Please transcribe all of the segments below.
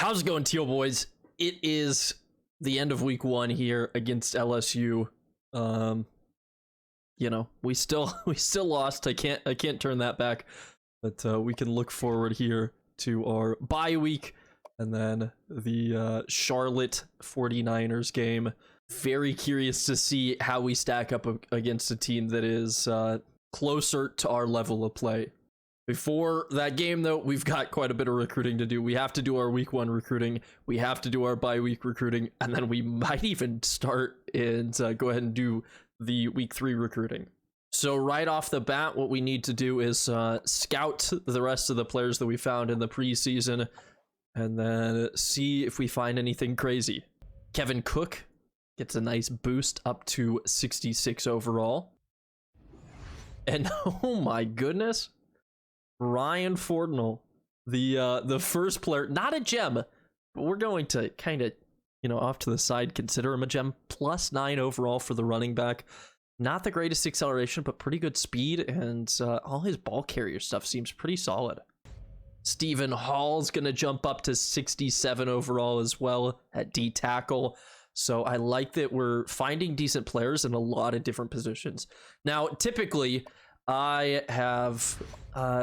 How's it going, Teal Boys? It is the end of week 1 here against LSU. We still lost. I can't turn that back, but we can look forward here to our bye week and then the Charlotte 49ers game. Very curious to see how we stack up against a team that is closer to our level of play. Before that game, though, we've got quite a bit of recruiting to do. We have to do our week 1 recruiting. We have to do our bye week recruiting. And then we might even start and go ahead and do the week 3 recruiting. So right off the bat, what we need to do is scout the rest of the players that we found in the preseason and then see if we find anything crazy. Kevin Cook gets a nice boost up to 66 overall. And oh my goodness, Ryan Fortnell, the first player, not a gem, but we're going to kind of, off to the side, consider him a gem. +9 overall for the running back. Not the greatest acceleration, but pretty good speed, and all his ball carrier stuff seems pretty solid. Stephen Hall's going to jump up to 67 overall as well at D tackle. So I like that we're finding decent players in a lot of different positions. Now, typically, I have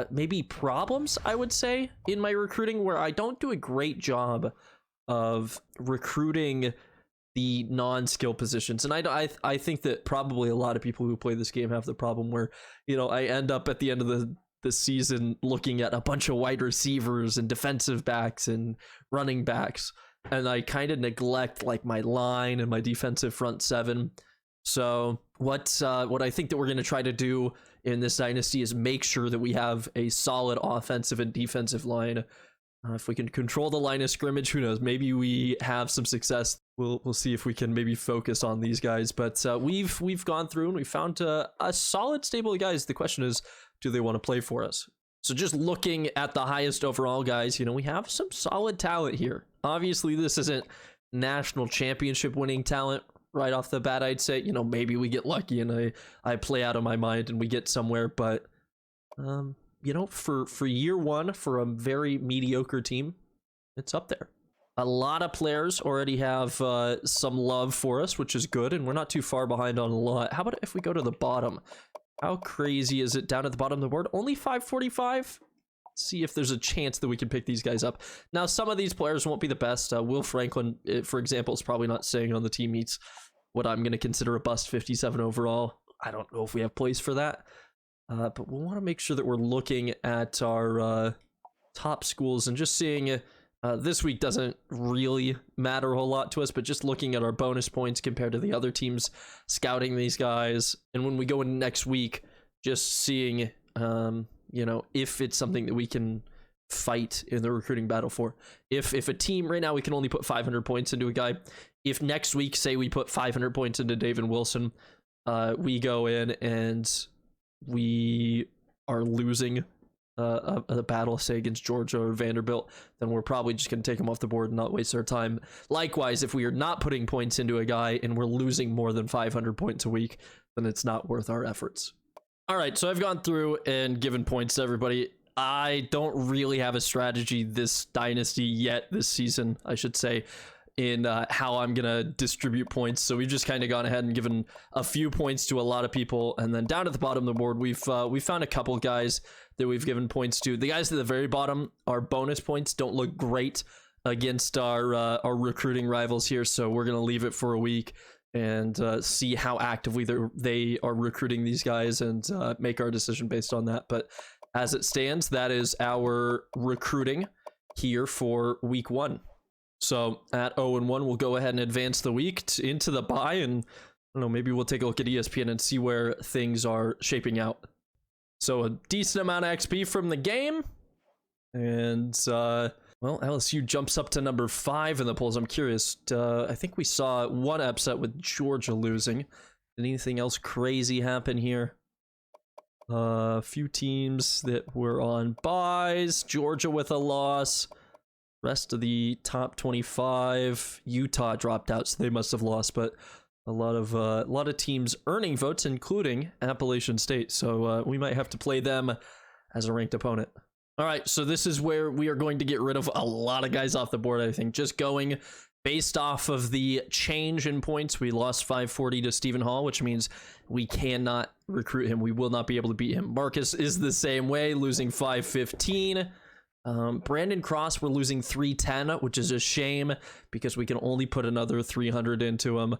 maybe problems, I would say, in my recruiting where I don't do a great job of recruiting the non-skill positions. And I think that probably a lot of people who play this game have the problem where, I end up at the end of the season looking at a bunch of wide receivers and defensive backs and running backs, and I kind of neglect like my line and my defensive front seven. So what I think that we're going to try to do in this dynasty is make sure that we have a solid offensive and defensive line. If we can control the line of scrimmage, who knows? Maybe we have some success. We'll see if we can maybe focus on these guys. But we've gone through and we found a solid stable of guys. The question is, do they want to play for us? So just looking at the highest overall guys, we have some solid talent here. Obviously, this isn't national championship winning talent right off the bat. I'd say, maybe we get lucky and I play out of my mind and we get somewhere. But, for year 1, for a very mediocre team, it's up there. A lot of players already have some love for us, which is good. And we're not too far behind on a lot. How about if we go to the bottom? How crazy is it down at the bottom of the board? Only 545? See if there's a chance that we can pick these guys up. Now, some of these players won't be the best. Will Franklin, for example, is probably not staying on the team. He's what I'm going to consider a bust, 57 overall. I don't know if we have place for that. But we'll want to make sure that we're looking at our top schools and just seeing... this week doesn't really matter a whole lot to us, but just looking at our bonus points compared to the other teams scouting these guys. And when we go in next week, just seeing, if it's something that we can fight in the recruiting battle for. If a team right now, we can only put 500 points into a guy. If next week, say we put 500 points into David Wilson, we go in and we are losing a battle, say against Georgia or Vanderbilt, then we're probably just going to take them off the board and not waste our time. Likewise, if we are not putting points into a guy and we're losing more than 500 points a week, then it's not worth our efforts. All right, so I've gone through and given points to everybody. I don't really have a strategy this dynasty yet, this season, I should say, in how I'm going to distribute points. So we've just kind of gone ahead and given a few points to a lot of people. And then down at the bottom of the board, we found a couple guys that we've given points to. The guys at the very bottom, our bonus points don't look great against our recruiting rivals here. So we're going to leave it for a week and see how actively they are recruiting these guys and make our decision based on that. But as it stands, that is our recruiting here for week 1. So at 0-1, we'll go ahead and advance the week into the bye, and I don't know, maybe we'll take a look at ESPN and see where things are shaping out. So a decent amount of XP from the game, and LSU jumps up to number 5 in the polls. I'm curious. I think we saw one upset with Georgia losing. Did anything else crazy happen here? A few teams that were on buys. Georgia with a loss. Rest of the top 25, Utah dropped out, so they must have lost. But a lot of teams earning votes, including Appalachian State. So we might have to play them as a ranked opponent. All right, so this is where we are going to get rid of a lot of guys off the board, I think. Just going based off of the change in points, we lost 540 to Stephen Hall, which means we cannot recruit him. We will not be able to beat him. Marcus is the same way, losing 515. Brandon Cross, we're losing 310, which is a shame because we can only put another 300 into him.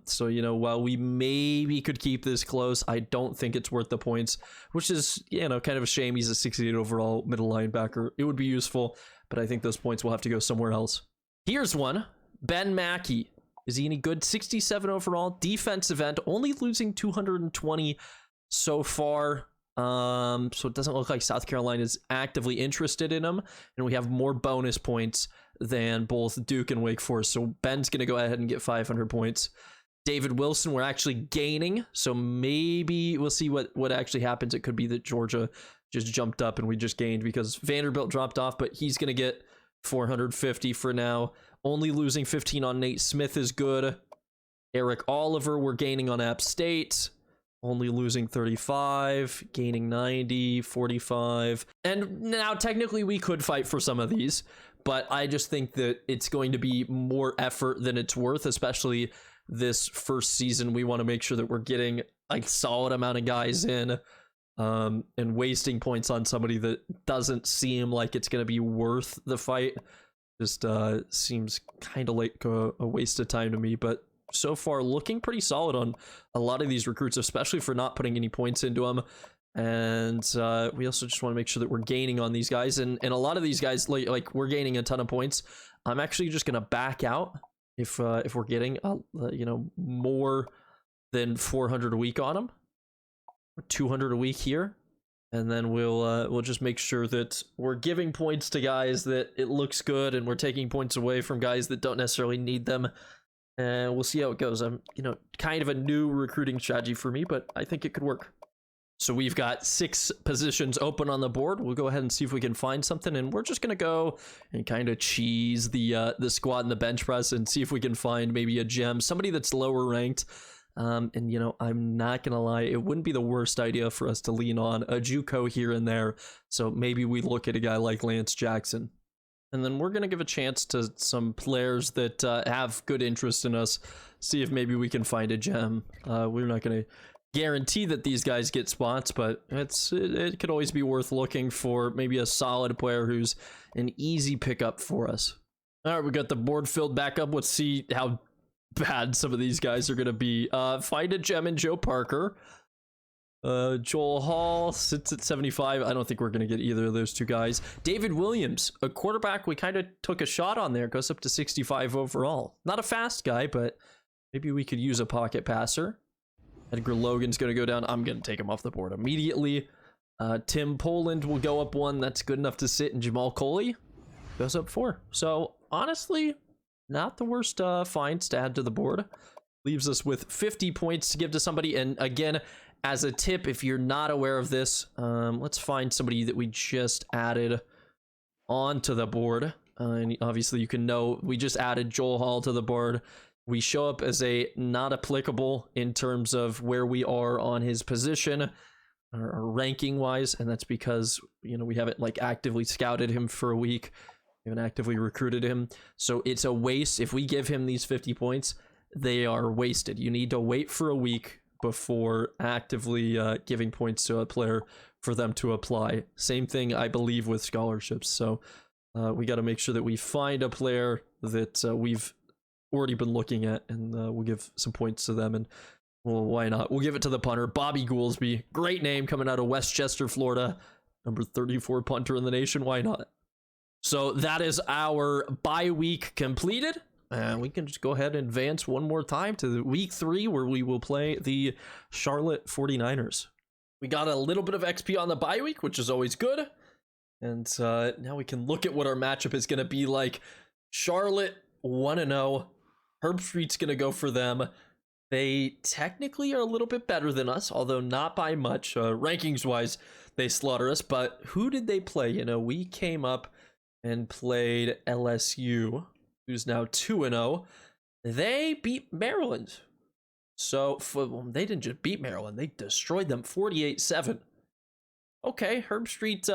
So, you know, while we maybe could keep this close, I don't think it's worth the points, which is, you know, kind of a shame. He's a 68 overall middle linebacker. It would be useful, but I think those points will have to go somewhere else. Here's one. Ben Mackey. Is he any good? 67 overall, defensive end, only losing 220 so far. So it doesn't look like South Carolina is actively interested in him, and we have more bonus points than both Duke and Wake Forest. So Ben's going to go ahead and get 500 points. David Wilson, we're actually gaining, so maybe we'll see what actually happens. It could be that Georgia just jumped up and we just gained because Vanderbilt dropped off, but he's going to get 450 for now. Only losing 15 on Nate Smith is good. Eric Oliver, we're gaining on App State. Only losing 35, gaining 90, 45. And now technically we could fight for some of these, but I just think that it's going to be more effort than it's worth, especially this first season. We want to make sure that we're getting a solid amount of guys in, and wasting points on somebody that doesn't seem like it's going to be worth the fight just seems kind of like a waste of time to me. But so far looking pretty solid on a lot of these recruits, especially for not putting any points into them. And we also just want to make sure that we're gaining on these guys, and a lot of these guys, like we're gaining a ton of points. I'm actually just gonna back out if we're getting you know, more than 400 a week on them, 200 a week here, and then we'll just make sure that we're giving points to guys that it looks good, and we're taking points away from guys that don't necessarily need them. And we'll see how it goes. I'm, you know, kind of a new recruiting strategy for me, but I think it could work. So we've got 6 positions open on the board. We'll go ahead and see if we can find something, and we're just gonna go and kind of cheese the squat and the bench press and see if we can find maybe a gem, somebody that's lower ranked. And you know, I'm not gonna lie, it wouldn't be the worst idea for us to lean on a JUCO here and there. So maybe we look at a guy like Lance Jackson. And then we're going to give a chance to some players that have good interest in us, see if maybe we can find a gem. We're not going to guarantee that these guys get spots, but it could always be worth looking for maybe a solid player who's an easy pickup for us. All right, we got the board filled back up. Let's see how bad some of these guys are going to be. Find a gem in Joe Parker. Joel Hall sits at 75. I don't think we're going to get either of those two guys. David Williams, a quarterback we kind of took a shot on there, goes up to 65 overall. Not a fast guy, but maybe we could use a pocket passer. Edgar Logan's going to go down. I'm going to take him off the board immediately. Tim Poland will go up 1. That's good enough to sit. And Jamal Coley goes up 4. So honestly, not the worst finds to add to the board. Leaves us with 50 points to give to somebody. And again, as a tip, if you're not aware of this, let's find somebody that we just added onto the board. And obviously you can know we just added Joel Hall to the board. We show up as a not applicable in terms of where we are on his position or ranking wise, and that's because, you know, we haven't like actively scouted him for a week. We haven't actively recruited him. So it's a waste. If we give him these 50 points, they are wasted. You need to wait for a week before actively giving points to a player for them to apply. Same thing, I believe, with scholarships. So we got to make sure that we find a player that we've already been looking at, and we'll give some points to them. And well, why not? We'll give it to the punter, Bobby Goolsby. Great name, coming out of Westchester, Florida. Number 34 punter in the nation. Why not? So that is our bye week completed. And we can just go ahead and advance one more time to week 3, where we will play the Charlotte 49ers. We got a little bit of XP on the bye week, which is always good. And now we can look at what our matchup is going to be like. Charlotte 1-0. Herb Street's going to go for them. They technically are a little bit better than us, although not by much. Rankings-wise, they slaughter us. But who did they play? You know, we came up and played LSU, who's now 2-0. They beat Maryland. So they didn't just beat Maryland, they destroyed them 48-7. Okay, Herb Street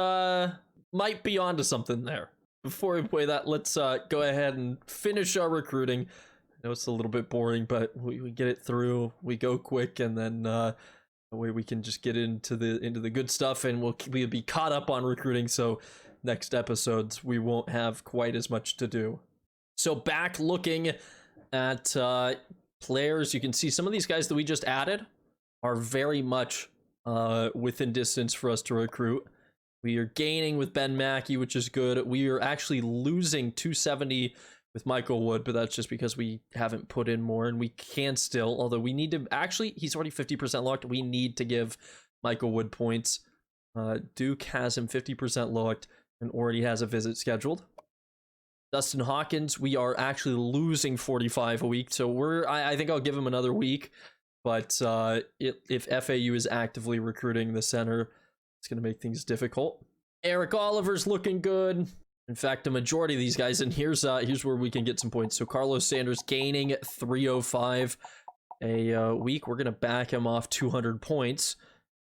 might be onto something there. Before we play that, let's go ahead and finish our recruiting. I know it's a little bit boring, but we get it through. We go quick, and then that way we can just get into the good stuff, and we'll be caught up on recruiting. So next episodes we won't have quite as much to do. So back looking at players, you can see some of these guys that we just added are very much within distance for us to recruit. We are gaining with Ben Mackey, which is good. We are actually losing 270 with Michael Wood, but that's just because we haven't put in more, and we can still, although we need to, actually, he's already 50% locked. We need to give Michael Wood points. Duke has him 50% locked and already has a visit scheduled. Dustin Hawkins, we are actually losing 45 a week, so I think I'll give him another week, but if FAU is actively recruiting the center, it's going to make things difficult. Eric Oliver's looking good. In fact, a majority of these guys, and here's where we can get some points. So Carlos Sanders gaining 305 a week. We're going to back him off 200 points.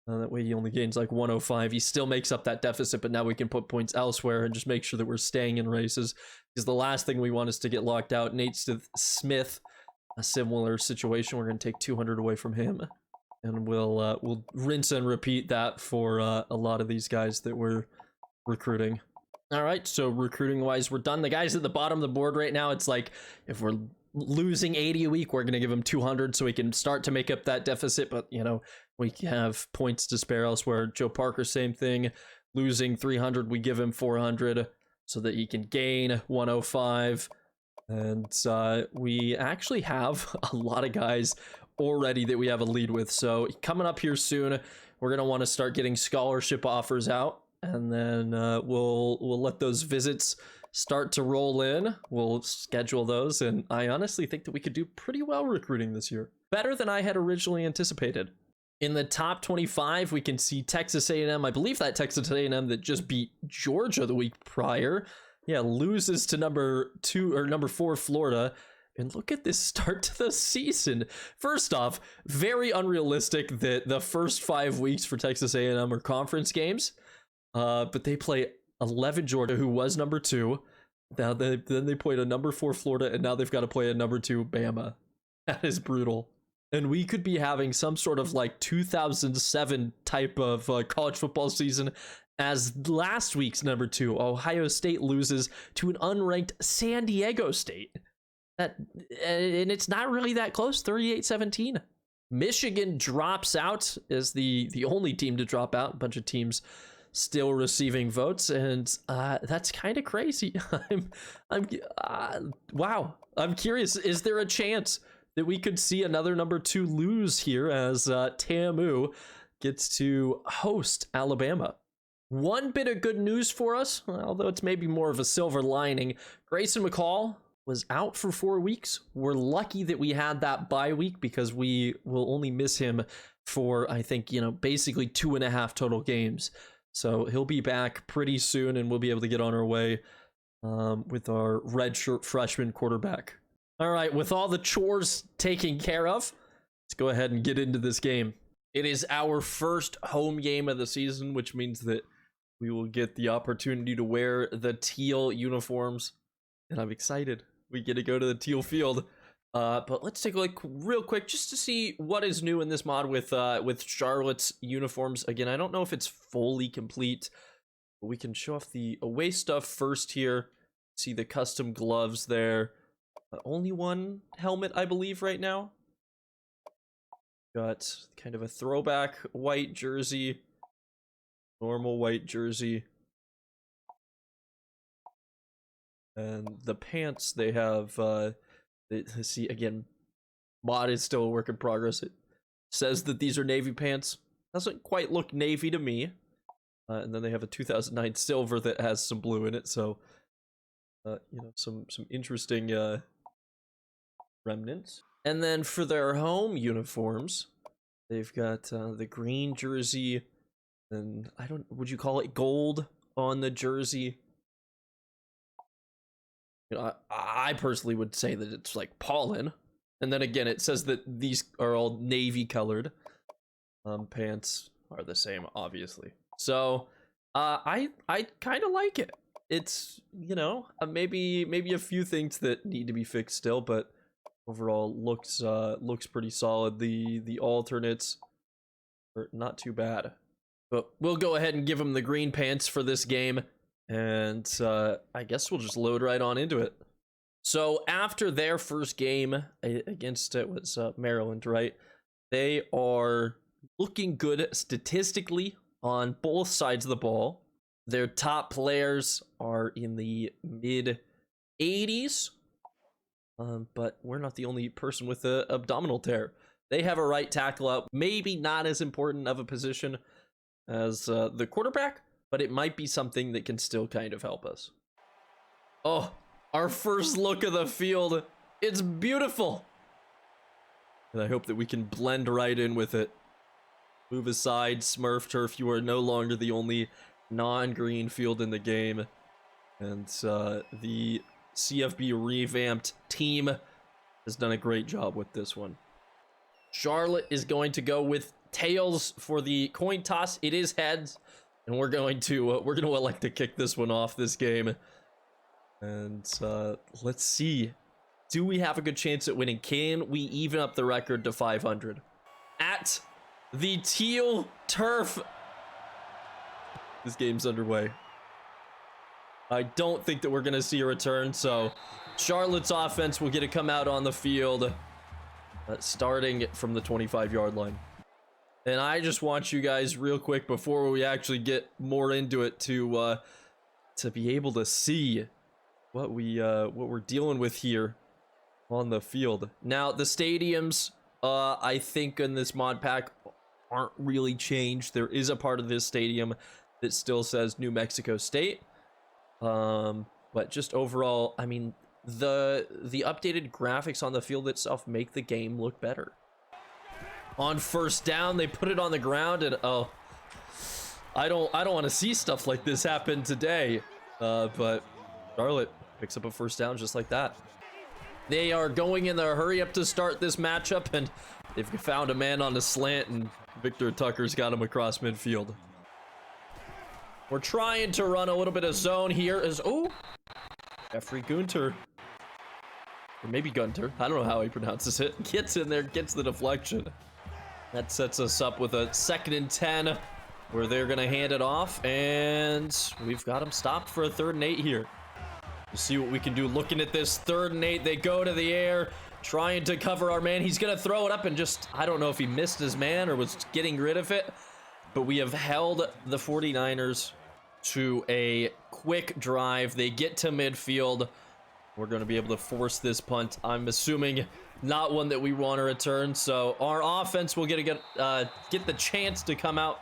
That way he only gains like 105. He still makes up that deficit, but now we can put points elsewhere and just make sure that we're staying in races. Because the last thing we want is to get locked out. Nate Smith, a similar situation. We're going to take 200 away from him. And we'll rinse and repeat that for a lot of these guys that we're recruiting. All right, so recruiting wise, we're done. The guys at the bottom of the board right now, it's like if we're losing 80 a week, we're going to give them 200 so we can start to make up that deficit. But, you know, we have points to spare elsewhere. Joe Parker, same thing. Losing 300, we give him 400 so that he can gain 105. And we actually have a lot of guys already that we have a lead with. So coming up here soon, we're going to want to start getting scholarship offers out. And then we'll let those visits start to roll in. We'll schedule those, and I honestly think that we could do pretty well recruiting this year. Better than I had originally anticipated. In the top 25, we can see Texas A&M. I believe that Texas A&M that just beat Georgia the week prior, yeah, loses to number 4 Florida. And look at this start to the season. First off, very unrealistic that the first 5 weeks for Texas A&M are conference games. But they play 11 Georgia, who was number 2. Now then they played a number 4 Florida, and now they've got to play a number 2 Bama. That is brutal. And we could be having some sort of like 2007 type of college football season, as last week's number 2, Ohio State, loses to an unranked San Diego State. And it's not really that close, 38-17. Michigan drops out as the only team to drop out. A bunch of teams still receiving votes, and that's kind of crazy. Wow. I'm curious, is there a chance that we could see another number 2 lose here as TAMU gets to host Alabama? One bit of good news for us, although it's maybe more of a silver lining, Grayson McCall was out for 4 weeks. We're lucky that we had that bye week because we will only miss him for, I think, basically 2.5 total games. So he'll be back pretty soon, and we'll be able to get on our way with our redshirt freshman quarterback. All right, with all the chores taken care of, let's go ahead and get into this game. It is our first home game of the season, which means that we will get the opportunity to wear the teal uniforms, and I'm excited. We get to go to the teal field. But let's take a look real quick just to see what is new in this mod with Charlotte's uniforms. Again, I don't know if it's fully complete, but we can show off the away stuff first here. See the custom gloves there. Only one helmet, I believe, right now. Got kind of a throwback white jersey, normal white jersey. And the pants, they have... see, again, mod is still a work in progress. It says that these are navy pants. Doesn't quite look navy to me. And then they have a 2009 silver that has some blue in it. So, some interesting remnants. And then for their home uniforms, they've got the green jersey, and would you call it gold on the jersey? I personally would say that it's like pollen. And then again, it says that these are all navy colored. Pants are the same, obviously. So I kind of like it. It's, you know, maybe a few things that need to be fixed still, but overall looks pretty solid. The alternates are not too bad. But we'll go ahead and give them the green pants for this game, and I guess we'll just load right on into it. So after their first game against it was Maryland, right? They are looking good statistically on both sides of the ball. Their top players are in the mid 80s, but we're not the only person with an abdominal tear. They have a right tackle out, maybe not as important of a position as the quarterback, but it might be something that can still kind of help us. Oh, our first look of the field. It's beautiful. And I hope that we can blend right in with it. Move aside, Smurf Turf. You are no longer the only non-green field in the game. And the CFB Revamped team has done a great job with this one. Charlotte is going to go with tails for the coin toss. It is heads, and we're going to elect to kick this one off this game. And let's see. Do we have a good chance at winning? Can we even up the record to 500? At the teal turf. This game's underway. I don't think that we're going to see a return, so Charlotte's offense will get to come out on the field starting from the 25-yard line. And I just want you guys real quick before we actually get more into it to be able to see what we're dealing with here on the field. Now, the stadiums, I think in this mod pack aren't really changed. There is a part of this stadium that still says New Mexico State. But just overall, I mean, the updated graphics on the field itself make the game look better. On first down, they put it on the ground, and oh, I don't want to see stuff like this happen today. But Charlotte picks up a first down just like that. They are going in their hurry up to start this matchup, and they've found a man on a slant, and Victor Tucker's got him across midfield. We're trying to run a little bit of zone here as, oh, Jeffrey Gunter, or maybe Gunter, I don't know how he pronounces it, gets in there, gets the deflection. That sets us up with a 2nd and 10, where they're going to hand it off, and we've got him stopped for a 3rd and 8 here. We'll see what we can do. Looking at this 3rd and 8, they go to the air, trying to cover our man. He's going to throw it up and just, I don't know if he missed his man or was getting rid of it, but we have held the 49ers to a quick drive. They get to midfield. We're going to be able to force this punt. I'm assuming not one that we want to return, so our offense will get the chance to come out,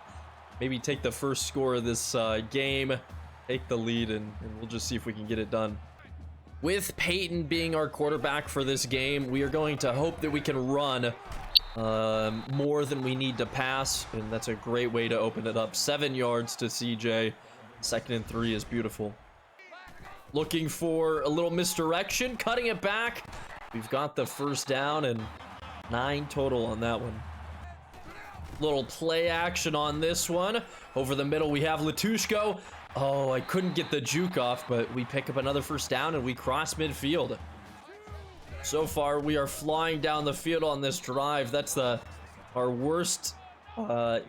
maybe take the first score of this game, take the lead, and we'll just see if we can get it done. With Peyton being our quarterback for this game, we are going to hope that we can run more than we need to pass, and that's a great way to open it up. 7 yards to CJ. 2nd and 3 is beautiful. Looking for a little misdirection, cutting it back. We've got the first down and 9 total on that one. Little play action on this one. Over the middle, we have Latushko. Oh, I couldn't get the juke off, but we pick up another first down and we cross midfield. So far, we are flying down the field on this drive. That's our worst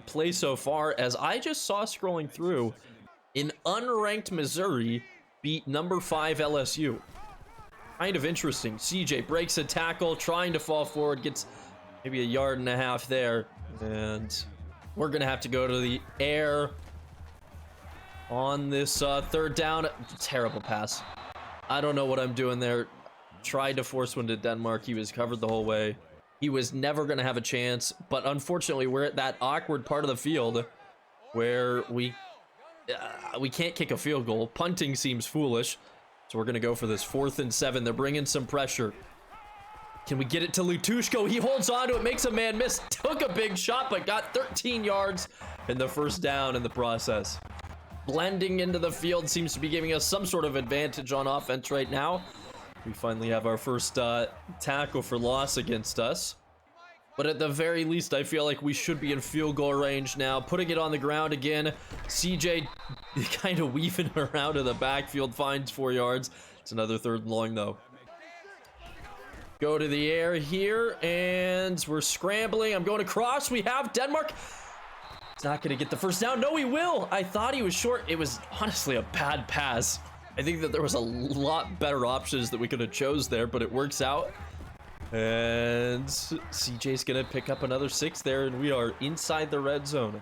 play so far, as I just saw scrolling through. In unranked Missouri beat number 5 LSU. Kind of interesting. CJ breaks a tackle, trying to fall forward, gets maybe 1.5 yards there, and we're gonna have to go to the air on this 3rd down. Terrible pass. I don't know what I'm doing there. Tried to force one to Denmark. He was covered the whole way. He was never gonna have a chance, but unfortunately we're at that awkward part of the field where we can't kick a field goal. Punting seems foolish, so we're gonna go for this 4th and 7. They're bringing some pressure. Can we get it to Lutushko? He holds on to it, makes a man miss, took a big shot, but got 13 yards and the first down in the process. Blending into the field seems to be giving us some sort of advantage on offense right now. We finally have our first tackle for loss against us. But at the very least, I feel like we should be in field goal range now. Putting it on the ground again. CJ kind of weaving around in the backfield, finds 4 yards. It's another 3rd and long, though. Go to the air here, and we're scrambling. I'm going across. We have Denmark. He's not going to get the first down. No, he will. I thought he was short. It was honestly a bad pass. I think that there was a lot better options that we could have chose there, but it works out. And CJ's going to pick up another 6 there, and we are inside the red zone.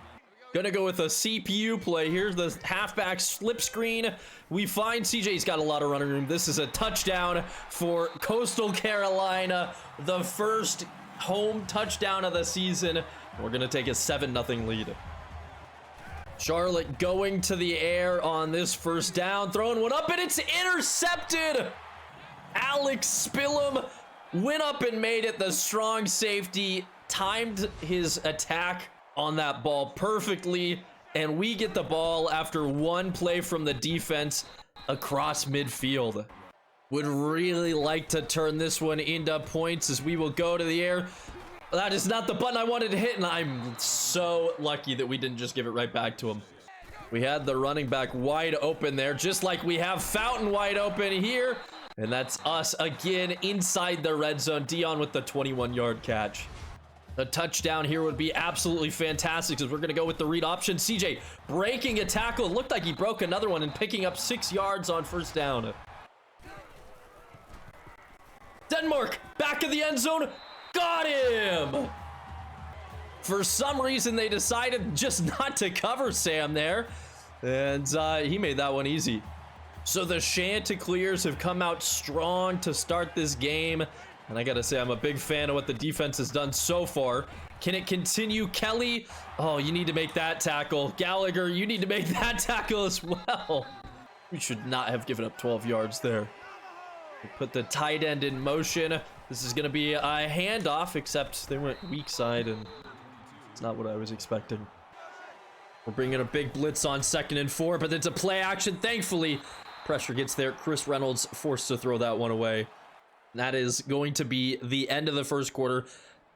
Gonna go with a CPU play. Here's the halfback slip screen. We find CJ's got a lot of running room. This is a touchdown for Coastal Carolina. The first home touchdown of the season. We're gonna take a 7-0 lead. Charlotte going to the air on this first down. Throwing one up, and it's intercepted. Alex Spillum went up and made it. The strong safety timed his attack on that ball perfectly, and we get the ball after one play from the defense across midfield. Would really like to turn this one into points as we will go to the air. That is not the button I wanted to hit, and I'm so lucky that we didn't just give it right back to him. We had the running back wide open there, just like we have Fountain wide open here, and that's us again inside the red zone. Dion with the 21-yard catch. The touchdown here would be absolutely fantastic as we're going to go with the read option. CJ breaking a tackle. It looked like he broke another one and picking up 6 yards on first down. Denmark back in the end zone. Got him. For some reason, they decided just not to cover Sam there. And he made that one easy. So the Chanticleers have come out strong to start this game. And I gotta say, I'm a big fan of what the defense has done so far. Can it continue? Kelly, oh, you need to make that tackle. Gallagher, you need to make that tackle as well. We should not have given up 12 yards there. We put the tight end in motion. This is gonna be a handoff, except they went weak side, and it's not what I was expecting. We're bringing a big blitz on 2nd and 4, but it's a play action. Thankfully, pressure gets there. Chris Reynolds forced to throw that one away. That is going to be the end of the first quarter.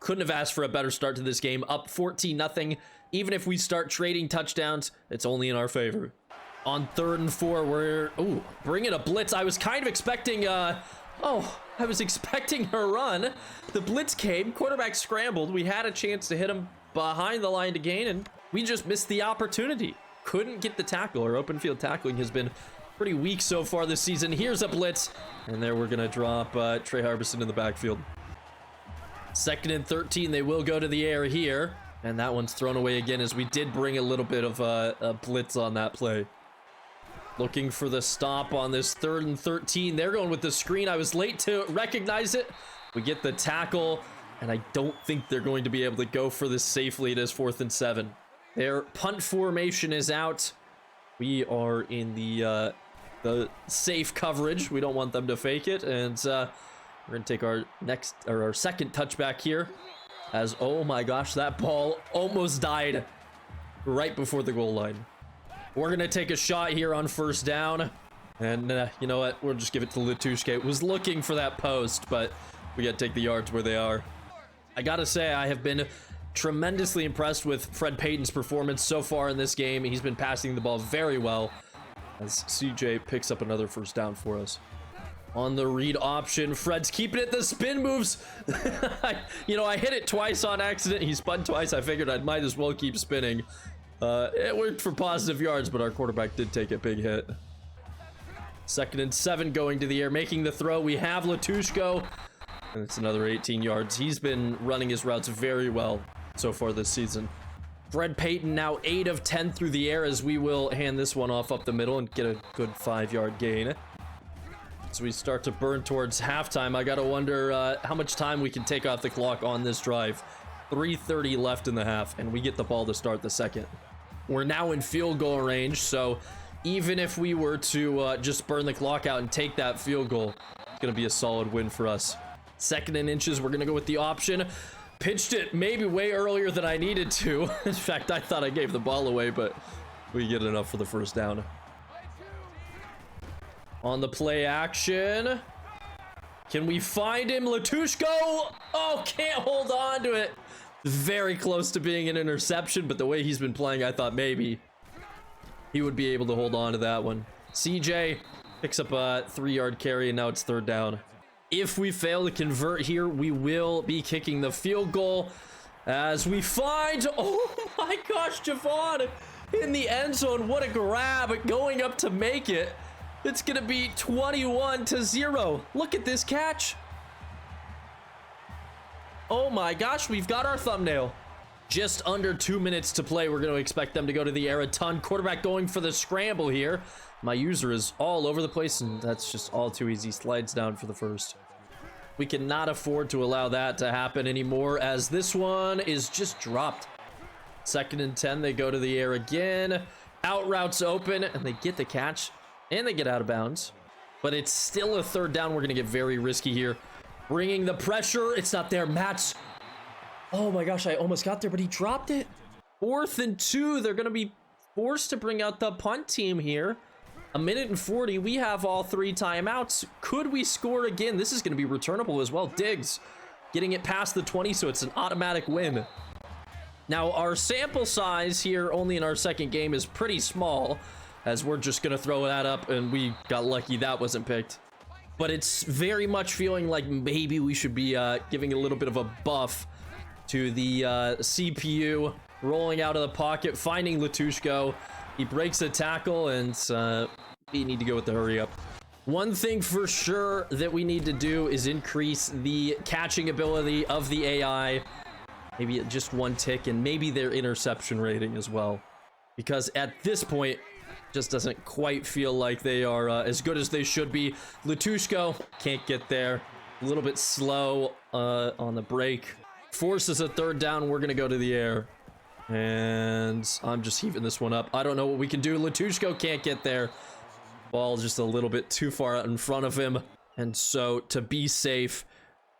Couldn't have asked for a better start to this game. Up 14-0. Even if we start trading touchdowns, it's only in our favor. On 3rd and 4, we're bringing a blitz. I was kind of expecting I was expecting a run. The blitz came, quarterback scrambled. We had a chance to hit him behind the line to gain, and we just missed the opportunity. Couldn't get the tackle. Our open field tackling has been pretty weak so far this season. Here's a blitz, and there we're gonna drop Trey Harbison in the backfield. 2nd and 13, they will go to the air here, and that one's thrown away again as we did bring a little bit of a blitz on that play. Looking for the stop on this 3rd and 13. They're going with the screen. I was late to recognize it. We get the tackle, and I don't think they're going to be able to go for this safely. It is 4th and 7. Their punt formation is out. We are in the safe coverage. We don't want them to fake it, and we're gonna take our second touchback here. As oh my gosh, that ball almost died right before the goal line. We're gonna take a shot here on first down, and you know what? We'll just give it to Latushka. Was looking for that post, but we gotta take the yards where they are. I gotta say, I have been tremendously impressed with Fred Payton's performance so far in this game. He's been passing the ball very well as CJ picks up another first down for us. On the read option, Fred's keeping it. The spin moves. I hit it twice on accident. He spun twice. I figured I might as well keep spinning. It worked for positive yards, but our quarterback did take a big hit. 2nd and 7 going to the air, making the throw. We have Latushko, and it's another 18 yards. He's been running his routes very well so far this season. Fred Payton now 8 of 10 through the air as we will hand this one off up the middle and get a good 5-yard gain. As we start to burn towards halftime, I gotta wonder how much time we can take off the clock on this drive. 3:30 left in the half, and we get the ball to start the second. We're now in field goal range, so even if we were to just burn the clock out and take that field goal, it's gonna be a solid win for us. 2nd and inches, we're gonna go with the option. Pitched it maybe way earlier than I needed to. In fact, I thought I gave the ball away, but we get enough for the first down. On the play action, Can we find him? Latushko! Oh, can't hold on to it. Very close to being an interception, but the way he's been playing, I thought maybe he would be able to hold on to that one. CJ picks up a 3-yard carry, and now it's 3rd down. If we fail to convert here, we will be kicking the field goal as we find, oh my gosh, Javon in the end zone. What a grab, going up to make it. It's gonna be 21-0. Look at this catch. Oh my gosh, we've got our thumbnail. Just under 2 minutes to play. We're going to expect them to go to the air a ton. Quarterback going for the scramble here. My user is all over the place, and that's just all too easy. Slides down for the first. We cannot afford to allow that to happen anymore, as this one is just dropped. 2nd and 10, they go to the air again. Out routes open, and they get the catch, and they get out of bounds. But it's still a 3rd down. We're going to get very risky here. Bringing the pressure. It's not there. Matt's. Oh my gosh, I almost got there, but he dropped it. 4th and 2. They're going to be forced to bring out the punt team here. 1:40. We have all 3 timeouts. Could we score again? This is going to be returnable as well. Diggs getting it past the 20, so it's an automatic win. Now, our sample size here, only in our 2nd game, is pretty small, as we're just going to throw that up, and we got lucky that wasn't picked. But it's very much feeling like maybe we should be giving a little bit of a buff to the CPU. Rolling out of the pocket, finding Latushko. He breaks a tackle, and we need to go with the hurry up. One thing for sure that we need to do is increase the catching ability of the AI. Maybe just 1 tick, and maybe their interception rating as well. Because at this point, just doesn't quite feel like they are as good as they should be. Latushko can't get there. A little bit slow on the break. Forces a 3rd down. We're going to go to the air. And I'm just heaving this one up. I don't know what we can do. Latushko can't get there. Ball just a little bit too far out in front of him. And so to be safe,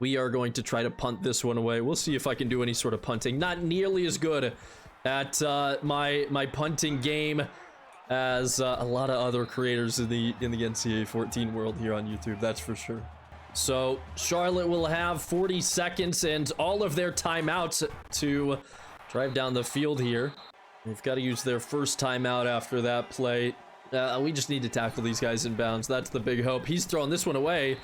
we are going to try to punt this one away. We'll see if I can do any sort of punting. Not nearly as good at my punting game as a lot of other creators in the NCAA 14 world here on YouTube, that's for sure. So Charlotte will have 40 seconds and all of their timeouts to drive down the field here. They've got to use their first timeout after that play. We just need to tackle these guys in bounds. That's the big hope. He's throwing this one away.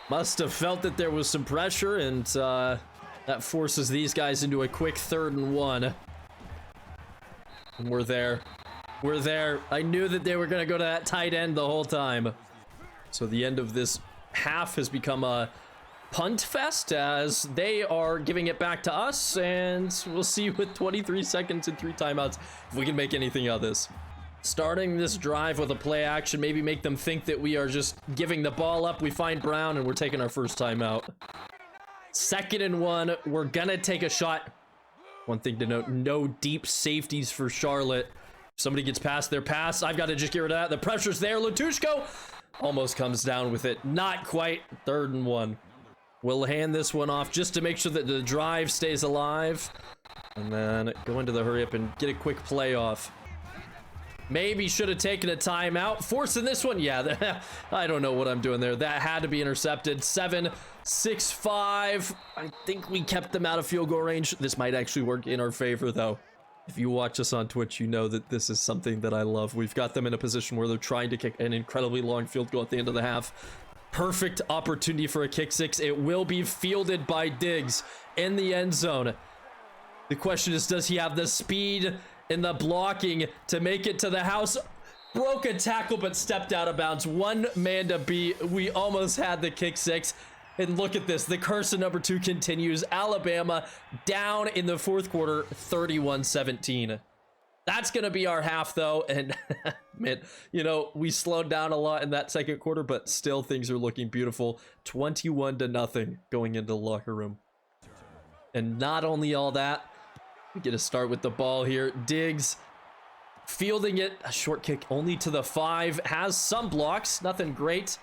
Must have felt that there was some pressure, and that forces these guys into a quick 3rd and 1. And we're there. We're there. I knew that they were going to go to that tight end the whole time. So the end of this half has become a punt fest, as they are giving it back to us, and we'll see with 23 seconds and 3 timeouts if we can make anything of this. Starting this drive with a play action, maybe make them think that we are just giving the ball up. We find Brown, and we're taking our first timeout. 2nd and 1. We're gonna take a shot. One thing to note, no deep safeties for Charlotte. If somebody gets past their pass, I've got to just get rid of that. The pressure's there. Latushko almost comes down with it. Not quite. 3rd and 1. We'll hand this one off just to make sure that the drive stays alive. And then go into the hurry up and get a quick play off. Maybe should have taken a timeout. Forcing this one. Yeah, I don't know what I'm doing there. That had to be intercepted. 7-6-5. I think we kept them out of field goal range. This might actually work in our favor, though. If you watch us on Twitch, you know that this is something that I love. We've got them in a position where they're trying to kick an incredibly long field goal at the end of the half. Perfect opportunity for a kick 6. It will be fielded by Diggs in the end zone. The question is, does he have the speed and the blocking to make it to the house? Broke a tackle but stepped out of bounds. 1 man to beat. We almost had the kick 6. And look at this. The curse of number 2 continues. Alabama down in the 4th quarter, 31-17. That's going to be our half, though. And, man, you know, we slowed down a lot in that 2nd quarter, but still things are looking beautiful. 21-0 going into the locker room. And not only all that, we get a start with the ball here. Diggs fielding it. A short kick only to the 5. Has some blocks. Nothing great.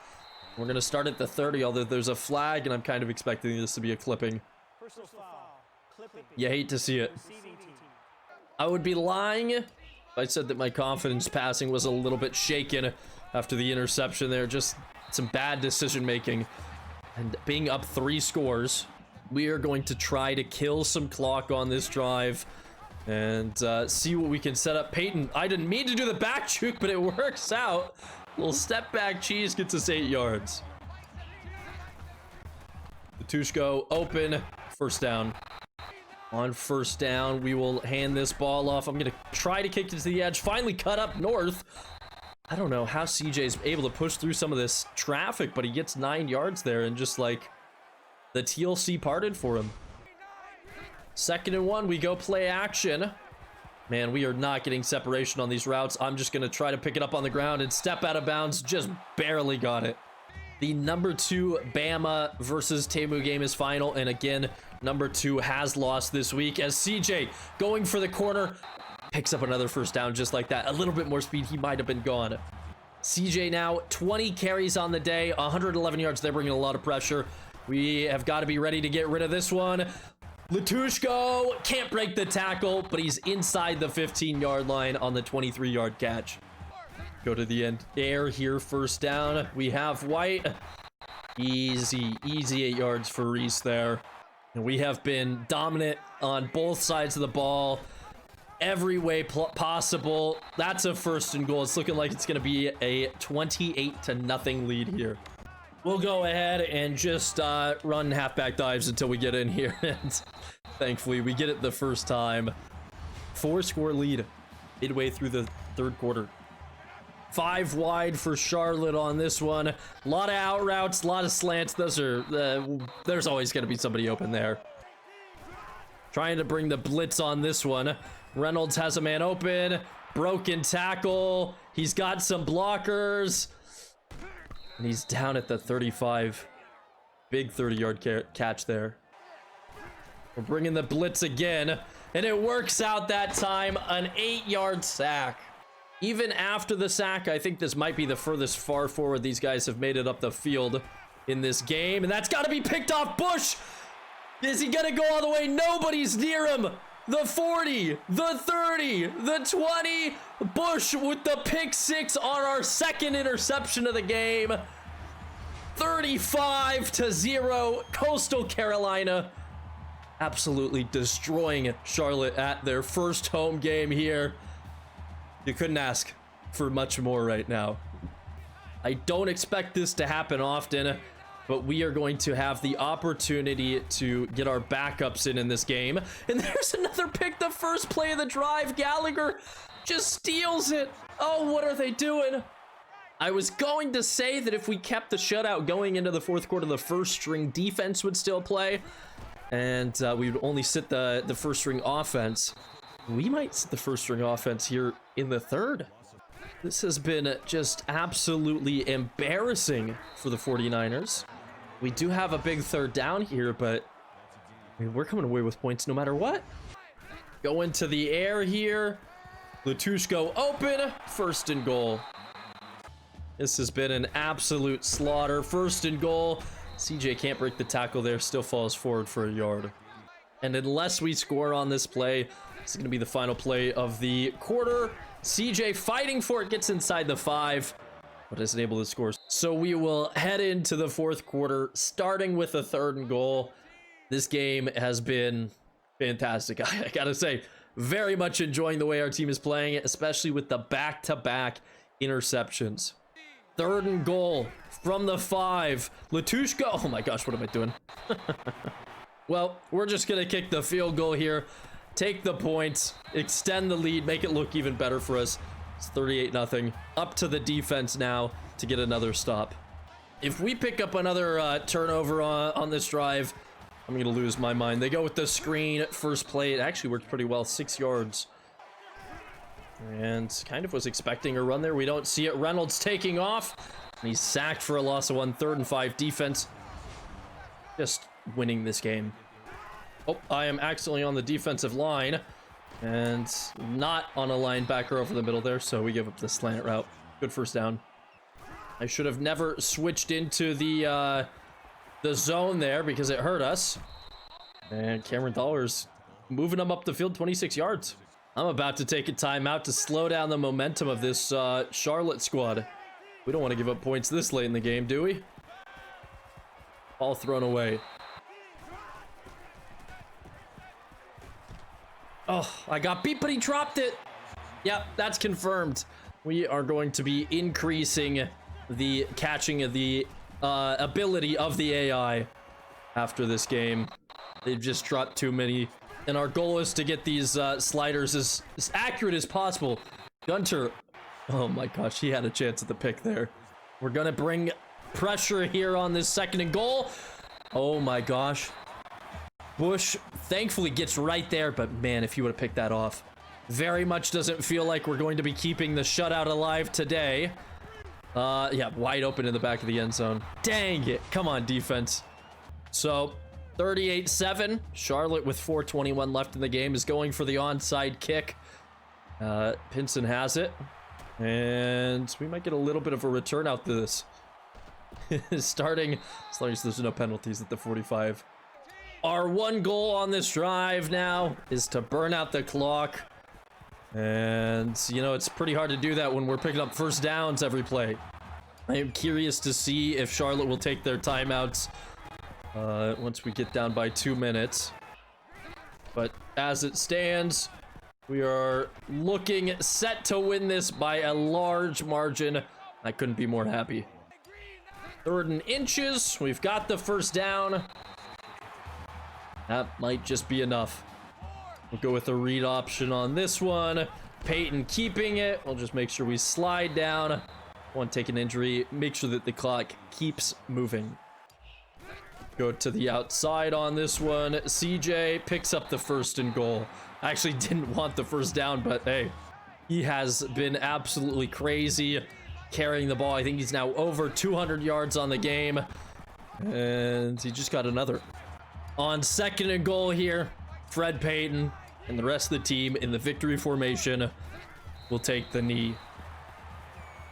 We're going to start at the 30, although there's a flag, and I'm kind of expecting this to be a clipping. You hate to see it. I would be lying if I said that my confidence passing was a little bit shaken after the interception there. Just some bad decision making. And being up 3 scores, we are going to try to kill some clock on this drive and see what we can set up. Peyton, I didn't mean to do the back juke, but it works out. Little step back cheese gets us 8 yards. Latushko open, first down. On first down, we will hand this ball off. I'm gonna try to kick it to the edge, finally cut up north. I don't know how CJ's able to push through some of this traffic, but he gets 9 yards there and just like the TLC parted for him. 2nd and 1, we go play action. Man, we are not getting separation on these routes. I'm just gonna try to pick it up on the ground and step out of bounds. Just barely got it. The number 2 Bama versus Temu game is final, and again, number 2 has lost this week as CJ going for the corner picks up another first down just like that. A little bit more speed, he might have been gone. CJ now 20 carries on the day, 111 yards. They're bringing a lot of pressure. We have got to be ready to get rid of this one. Latushko can't break the tackle, but he's inside the 15-yard line on the 23-yard catch. Go to the end air here, first down. We have White. Easy 8 yards for Reese there. And we have been dominant on both sides of the ball. Every way possible. That's a 1st and goal. It's looking like it's going to be a 28-0 lead here. We'll go ahead and just run halfback dives until we get in here. And thankfully, we get it the first time. 4-score lead midway through the 3rd quarter. 5 wide for Charlotte on this one. A lot of out routes, a lot of slants. Those are there's always going to be somebody open there. Trying to bring the blitz on this one. Reynolds has a man open. Broken tackle. He's got some blockers. And he's down at the 35. Big 30-yard catch there. We're bringing the blitz again. And it works out that time. An 8-yard sack. Even after the sack, I think this might be the furthest far forward these guys have made it up the field in this game. And that's got to be picked off. Bush! Is he gonna go all the way? Nobody's near him. The 40, the 30, the 20. Bush with the pick 6 on our 2nd interception of the game. 35-0. Coastal Carolina absolutely destroying Charlotte at their first home game here. You couldn't ask for much more right now. I don't expect this to happen often, but we are going to have the opportunity to get our backups in this game. And there's another pick, the first play of the drive. Gallagher just steals it. Oh, what are they doing? I was going to say that if we kept the shutout going into the 4th quarter, the first string defense would still play. And we would only sit the first string offense. We might sit the first string offense here in the 3rd. This has been just absolutely embarrassing for the 49ers. We do have a big 3rd down here, but I mean, we're coming away with points no matter what. Go into the air here. Latushko open. 1st and goal. This has been an absolute slaughter. 1st and goal. CJ can't break the tackle there. Still falls forward for a yard. And unless we score on this play, this is going to be the final play of the quarter. CJ fighting for it, gets inside the 5, but isn't able to score. So we will head into the 4th quarter, starting with a 3rd and goal. This game has been fantastic. I gotta say, very much enjoying the way our team is playing it, especially with the back-to-back interceptions. 3rd and goal from the 5. Latushko. Oh my gosh, what am I doing? Well, we're just gonna kick the field goal here. Take the points, extend the lead, make it look even better for us. It's 38-0. Up to the defense now to get another stop. If we pick up another turnover on this drive, I'm going to lose my mind. They go with the screen. First play, it actually worked pretty well. 6 yards. And kind of was expecting a run there. We don't see it. Reynolds taking off. And he's sacked for a loss of 1. 3rd and 5 defense. Just winning this game. Oh, I am accidentally on the defensive line and not on a linebacker over the middle there, so we give up the slant route. Good first down. I should have never switched into the zone there because it hurt us. And Cameron Dollar's moving them up the field 26 yards. I'm about to take a timeout to slow down the momentum of this Charlotte squad. We don't want to give up points this late in the game, do we? Ball thrown away. Oh, I got beat, but he dropped it. Yep, that's confirmed. We are going to be increasing the catching of the ability of the AI after this game. They've just dropped too many. And our goal is to get these sliders as accurate as possible. Gunter, oh my gosh, he had a chance at the pick there. We're gonna bring pressure here on this 2nd and goal. Oh my gosh. Bush thankfully gets right there, but man, if he would have picked that off. Very much doesn't feel like we're going to be keeping the shutout alive today. Yeah, wide open in the back of the end zone. Dang it. Come on, defense. So, 38-7. Charlotte with 4:21 left in the game is going for the onside kick. Pinson has it. And we might get a little bit of a return out to this. Starting, as long as there's no penalties at the 45. Our one goal on this drive now is to burn out the clock. And, you know, it's pretty hard to do that when we're picking up first downs every play. I am curious to see if Charlotte will take their timeouts once we get down by 2 minutes. But as it stands, we are looking set to win this by a large margin. I couldn't be more happy. 3rd and inches. We've got the first down. That might just be enough. We'll go with a read option on this one. Peyton keeping it. We'll just make sure we slide down. One take an injury. Make sure that the clock keeps moving. Go to the outside on this one. CJ picks up the 1st and goal. I actually didn't want the first down, but hey, he has been absolutely crazy carrying the ball. I think he's now over 200 yards on the game. And he just got another. On 2nd and goal here, Fred Payton and the rest of the team in the victory formation will take the knee.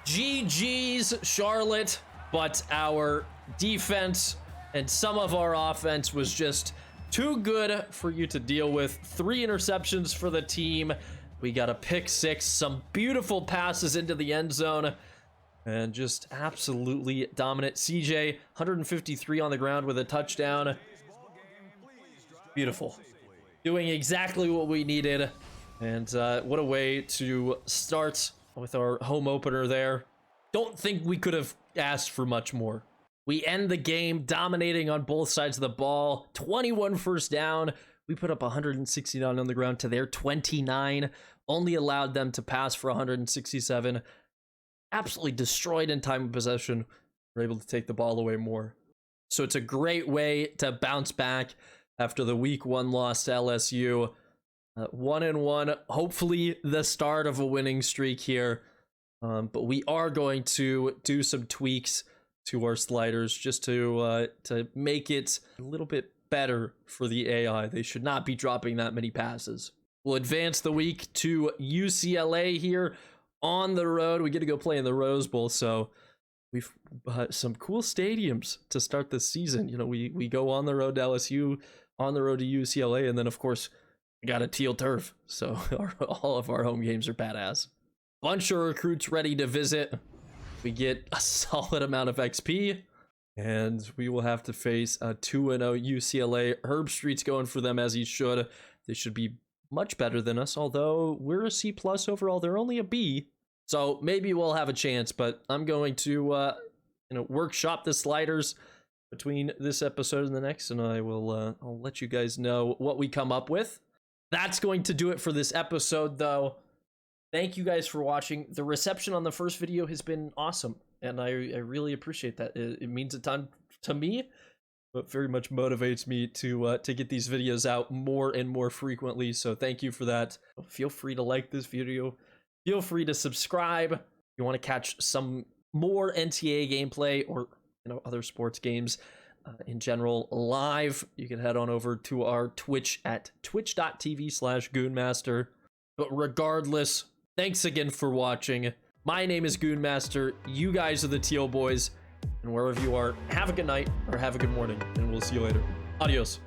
GG's, Charlotte, but our defense and some of our offense was just too good for you to deal with. 3 interceptions for the team. We got a pick 6, some beautiful passes into the end zone, and just absolutely dominant. CJ, 153 on the ground with a touchdown. Beautiful. Doing exactly what we needed. And what a way to start with our home opener there. Don't think we could have asked for much more. We end the game dominating on both sides of the ball. 21 first down. We put up 169 on the ground to their 29. Only allowed them to pass for 167. Absolutely destroyed in time of possession. We're able to take the ball away more. So it's a great way to bounce back after the week 1 loss to LSU. 1-1, hopefully the start of a winning streak here. But we are going to do some tweaks to our sliders just to make it a little bit better for the AI. They should not be dropping that many passes. We'll advance the week to UCLA here on the road. We get to go play in the Rose Bowl, so we've some cool stadiums to start this season. You know, we go on the road to LSU, on the road to UCLA, and then of course we got a teal turf. So all of our home games are badass. Bunch of recruits ready to visit. We get a solid amount of XP, and we will have to face a 2-0 UCLA. Herb Street's going for them as he should. They should be much better than us, although we're a C+ overall. They're only a B, so maybe we'll have a chance. But I'm going to workshop the sliders between this episode and the next, and I will I'll let you guys know what we come up with. That's going to do it for this episode, though. Thank you guys for watching. The reception on the first video has been awesome, and I really appreciate that. It means a ton to me, but very much motivates me to get these videos out more and more frequently. So thank you for that. Feel free to like this video. Feel free to subscribe. If you want to catch some more NCAA gameplay or other sports games in general live, you can head on over to our Twitch at twitch.tv/GoonMaster. But regardless, thanks again for watching. My name is GoonMaster. You guys are the Teal Boys. And wherever you are, have a good night or have a good morning. And we'll see you later. Adios.